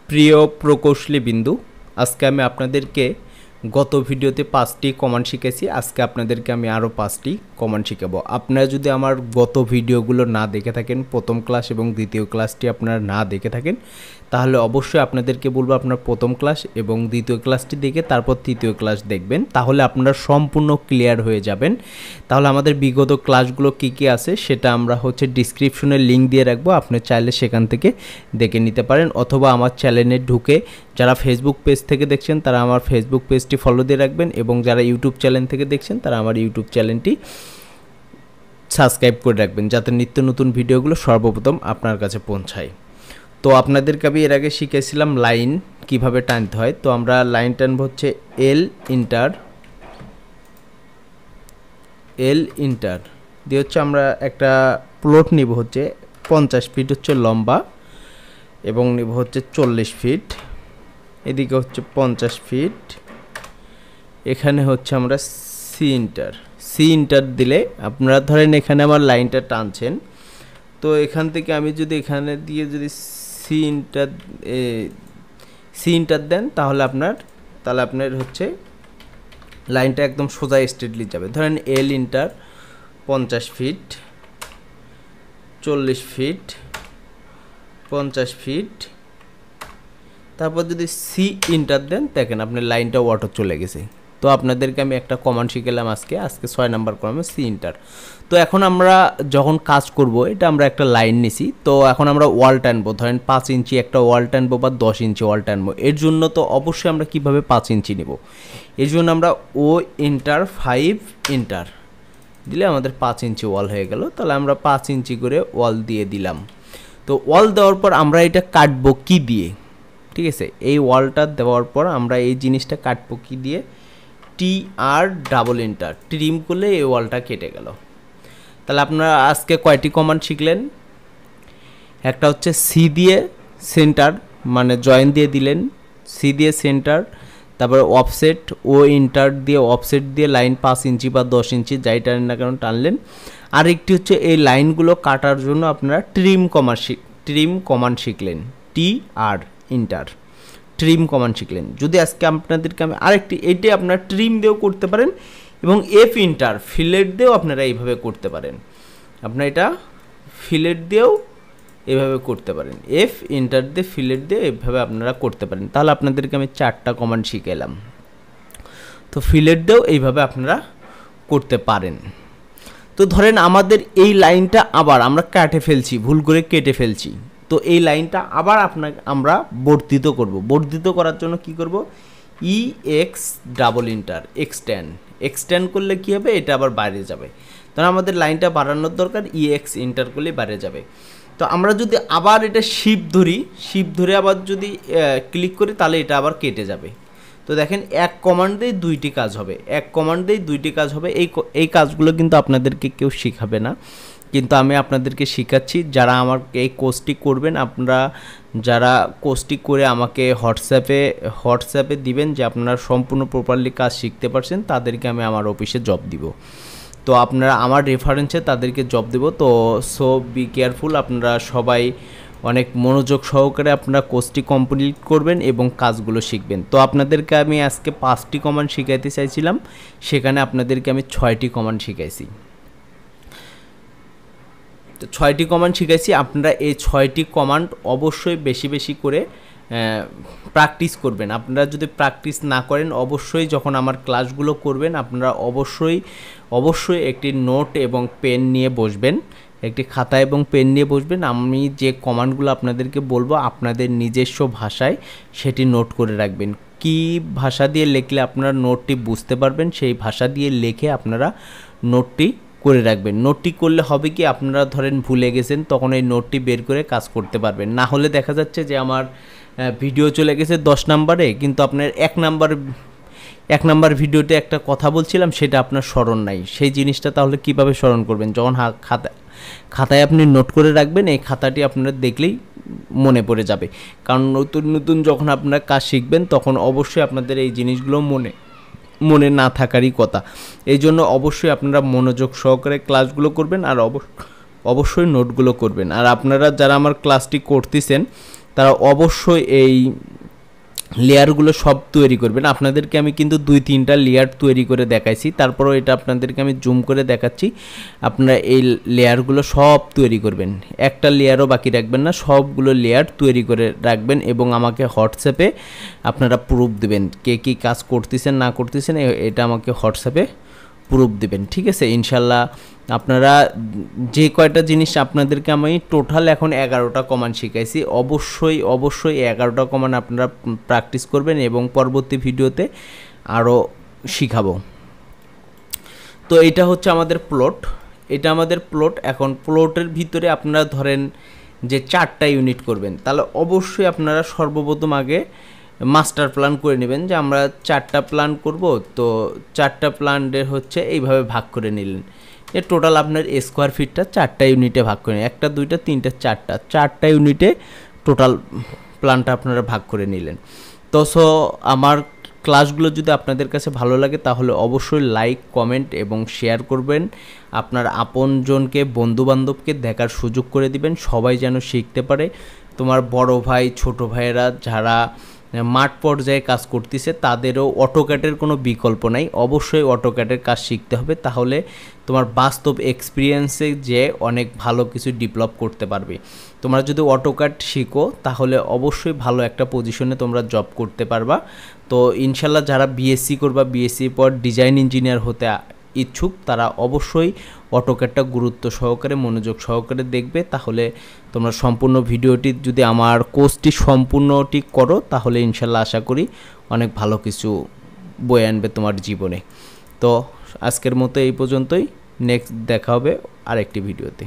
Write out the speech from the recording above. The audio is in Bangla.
প্রিয় প্রকৌশলী বিন্দু, আজকে আমি আপনাদেরকে গত ভিডিওতে 5টি কমান্ড শিখেছি। আজকে আপনাদেরকে আমি আরও 5টি কমান্ড শিখাবো। আপনারা যদি আমার গত ভিডিওগুলো না দেখে থাকেন, প্রথম ক্লাস এবং দ্বিতীয় ক্লাসটি আপনারা না দেখে থাকেন, তাহলে অবশ্যই আপনাদেরকে বলবো আপনার প্রথম ক্লাস এবং দ্বিতীয় ক্লাসটি দেখে তারপর তৃতীয় ক্লাস দেখবেন, তাহলে আপনারা সম্পূর্ণ ক্লিয়ার হয়ে যাবেন। তাহলে আমাদের বিগত ক্লাসগুলো কী কী আছে সেটা আমরা ডিসক্রিপশনে লিঙ্ক দিয়ে রাখবো, আপনি চাইলে সেখান থেকে দেখে নিতে পারেন, অথবা আমার চ্যানেলে ঢুকে যারা ফেসবুক পেজ থেকে দেখছেন তারা আমার ফেসবুক পেজটি ফলো দিয়ে রাখবেন, এবং যারা ইউটিউব চ্যানেল থেকে দেখছেন তারা আমার ইউটিউব চ্যানেলটি সাবস্ক্রাইব করে রাখবেন, যাতে নিত্য নতুন ভিডিওগুলো সর্বপ্রথম আপনার কাছে পৌঁছায়। তো আপনাদেরকে আমি এর আগে শিখেছিলাম লাইন কিভাবে টানতে হয়। তো আমরা লাইন টানবো এল ইন্টার দিয়ে আমরা একটা প্লট নিব 50 ফিট লম্বা, এবং নিব 40 ফিট, এদিকে 50 ফিট, এখানে আমরা সি ইন্টার দিলে আপনারা ধরেন এখানে আমার লাইনটা টানছেন। তো এখান থেকে আমি যদি এখানে দিয়ে যদি সি ইন্টার দেন তাহলে আপনার লাইনটা একদম সোজা স্ট্রেটলি যাবে। ধরেন এল ইন্টার 50 ফিট, 40 ফিট, 50 ফিট, তারপর যদি সি ইন্টার দেন দেখেন আপনার লাইনটা অটো চলে গেছে। তো আপনাদেরকে আমি একটা কমান্ড শিখালাম আজকে 6 নাম্বার কলামে সি ইন্টার। তো এখন আমরা যখন কাজ করব, এটা আমরা একটা লাইন নিছি, তো এখন আমরা ওয়াল টানবো, ধরেন 5 ইঞ্চি একটা ওয়াল টানবো বা 10 ইঞ্চি ওয়াল টানবো। এর জন্য তো অবশ্যই আমরা কিভাবে 5 ইঞ্চি নেব, এর জন্য আমরা ও ইন্টার 5 ইন্টার দিলে আমাদের 5 ইঞ্চি ওয়াল হয়ে গেল। তাহলে আমরা 5 ইঞ্চি করে ওয়াল দিয়ে দিলাম। তো ওয়াল দেওয়ার পর আমরা এটা কাটবো কি দিয়ে, ঠিক আছে? এই ওয়ালটা দেওয়ার পর আমরা এই জিনিসটা কাটবো কি দিয়ে, TR ডাবল ইন্টার ট্রিম করলে এই ওয়ালটা কেটে গেল। তাহলে আপনারা আজকে কয়টি কমান্ড শিখলেন? একটা সি দিয়ে সেন্টার, মানে জয়েন দিয়ে দিলেন, সি দিয়ে সেন্টার, তারপরে অফসেট, ও ইন্টার দিয়ে অফসেট দিয়ে লাইন 5 ইঞ্চি বা 10 ইঞ্চি যাই টানেন না কেন টানলেন। আরেকটি এই লাইনগুলো কাটার জন্য আপনারা ট্রিম কমান্ড শিখলেন, TR ইন্টার ট্রিম কমান্ড শিখলেন। যদি আজকে আপনাদেরকে আমি আরেকটি, এইটি আপনারা ট্রিম দিয়েও করতে পারেন, এবং এফ ইন্টার ফিলেট দিয়েও আপনারা এইভাবে করতে পারেন। আপনারা এটা ফিলেট দিয়েও এভাবে করতে পারেন, এফ ইন্টার দিয়ে ফিলেট দিয়ে এভাবে আপনারা করতে পারেন। তাহলে আপনাদেরকে আমি 4টা কমান্ড শিখালাম। তো ফিলেট দিয়েও এইভাবে আপনারা করতে পারেন। তো ধরেন আমাদের এই লাইনটা আবার আমরা কাটে ফেলছি, ভুল করে কেটে ফেলছি। তো এই লাইনটা আবার আমরা বর্ধিত করব। বর্ধিত করার জন্য কি করব, EX ডাবল ইন্টার এক্সট্যান্ড করলে কি হবে, এটা আবার বাইরে যাবে। তখন আমাদের লাইনটা বাড়ানোর দরকার, EX ইন্টার করলে বাইরে যাবে। তো আমরা যদি আবার এটা শিফট ধরে আবার যদি ক্লিক করি তাহলে এটা আবার কেটে যাবে। তো দেখেন এক কমান্ডেই দুইটি কাজ হবে। এই কাজগুলো কিন্তু আপনাদেরকে কেউ শিখাবে না, কিন্তু আমি আপনাদেরকে শেখাচ্ছি। যারা আমার এই কোর্সটি করবেন, আপনারা যারা কোর্সটি করে আমাকে হোয়াটসঅ্যাপে দিবেন যে আপনারা সম্পূর্ণ প্রপারলি কাজ শিখতে পারছেন, তাদেরকে আমি আমার অফিসে জব দিব। তো আপনারা আমার রেফারেন্সে তাদেরকে জব দেব। তো সো বি কেয়ারফুল, আপনারা সবাই অনেক মনোযোগ সহকারে আপনারা কোর্সটি কমপ্লিট করবেন এবং কাজগুলো শিখবেন। তো আপনাদেরকে আমি আজকে 5টি কমান্ড শিখাইতে চাইছিলাম, সেখানে আপনাদেরকে আমি 6টি কমান্ড শিখাইছি। তো 6টি কমান্ড শিখাইছি। আপনারা এই 6টি কমান্ড অবশ্যই বেশি করে প্র্যাকটিস করবেন। আপনারা যদি প্র্যাকটিস না করেন, অবশ্যই যখন আমার ক্লাসগুলো করবেন আপনারা অবশ্যই একটি নোট এবং পেন নিয়ে বসবেন, একটি খাতা এবং পেন নিয়ে বসবেন। আমি যে কমান্ডগুলো আপনাদেরকে বলবো আপনাদের নিজস্ব ভাষায় সেটি নোট করে রাখবেন। কি ভাষা দিয়ে লিখলে আপনারা নোটটি বুঝতে পারবেন, সেই ভাষা দিয়ে লিখে আপনারা নোটটি করে রাখবেন। নোটটি করলে হবে কি, আপনারা ধরেন ভুলে গেছেন, তখন এই নোটটি বের করে কাজ করতে পারবেন। না হলে দেখা যাচ্ছে যে আমার ভিডিও চলে গেছে 10 নাম্বারে, কিন্তু আপনার 1 নাম্বার ভিডিওতে একটা কথা বলছিলাম সেটা আপনার স্মরণ নাই। সেই জিনিসটা তাহলে কিভাবে স্মরণ করবেন? যখন খাতায় আপনি নোট করে রাখবেন, এই খাতাটি আপনারা দেখলেই মনে পড়ে যাবে। কারণ নতুন যখন আপনারা কাজ শিখবেন তখন অবশ্যই আপনাদের এই জিনিসগুলো মনে না থাকারই কথা। এই জন্য অবশ্যই আপনারা মনোযোগ সহকারে ক্লাসগুলো করবেন, আর অবশ্যই নোটগুলো করবেন। আর আপনারা যারা আমার ক্লাসটি করতেছেন তারা অবশ্যই এই লেয়ারগুলো সব তৈরি করবেন। আপনাদেরকে আমি কিন্তু 2-3টা লেয়ার তৈরি করে দেখাইছি, তারপরও এটা আপনাদেরকে আমি জুম করে দেখাচ্ছি। আপনারা এই লেয়ারগুলো সব তৈরি করবেন, একটা লেয়ারও বাকি রাখবেন না, সবগুলো লেয়ার তৈরি করে রাখবেন এবং আমাকে হোয়াটসঅ্যাপে আপনারা প্রুফ দেবেন, কে কী কাজ করতেছেন না করতেছেন এটা আমাকে হোয়াটসঅ্যাপে প্রুফ দেবেন, ঠিক আছে। ইনশাল্লাহ আপনারা যে কয়টা জিনিস আপনাদেরকে আমি টোটাল এখন 11টা কমান্ড শিখাইছি, অবশ্যই 11টা কমান্ড আপনারা প্র্যাকটিস করবেন এবং পরবর্তী ভিডিওতে আরও শিখাবো। তো এটা হচ্ছে আমাদের প্লট, এটা আমাদের প্লট। এখন প্লটের ভিতরে আপনারা ধরেন যে 4টা ইউনিট করবেন, তাহলে অবশ্যই আপনারা সর্বপ্রথম আগে মাস্টার প্ল্যান করে নেবেন যে আমরা 4টা প্ল্যান করব। তো 4টা প্ল্যানের হচ্ছে এইভাবে ভাগ করে নিলেন, এ টোটাল আপনার স্কোয়ার ফিটটা 4টা ইউনিটে ভাগ করে নিন, 1টা 2টা 3টা 4টা ইউনিটে টোটাল প্ল্যানটা আপনারা ভাগ করে নিলেন। তো আমার ক্লাসগুলো যদি আপনাদের কাছে ভালো লাগে তাহলে অবশ্যই লাইক, কমেন্ট এবং শেয়ার করবেন, আপনার আপনজনকে, বন্ধুবান্ধবকে দেখার সুযোগ করে দিবেন, সবাই যেন শিখতে পারে। তোমার বড় ভাই, ছোট ভাইয়েরা যারা মাঠ পর্যায়ে কাজ করতেছে তাদেরও অটোক্যাডের কোনো বিকল্প নাই, অবশ্যই অটোক্যাডের কাজ শিখতে হবে, তাহলে তোমার বাস্তব এক্সপিরিয়েন্সে যে অনেক ভালো কিছু ডেভেলপ করতে পারবে। তোমরা যদি অটোক্যাড শিখো তাহলে অবশ্যই ভালো একটা পজিশনে তোমরা জব করতে পারবা। তো ইনশাল্লাহ যারা বিএসসি করবা, বিএসসি পর ডিজাইন ইঞ্জিনিয়ার হতে ইচ্ছুক তারা অবশ্যই অটোক্যাডটা গুরুত্ব সহকারে, মনোযোগ সহকারে দেখবে, তাহলে তোমরা সম্পূর্ণ ভিডিওটি যদি আমার কোর্সটি সম্পূর্ণটি করো তাহলে ইনশাল্লাহ আশা করি অনেক ভালো কিছু বয়ে আনবে তোমার জীবনে। তো আজকের মতো এই পর্যন্তই, নেক্সট দেখা হবে আরেকটি ভিডিওতে।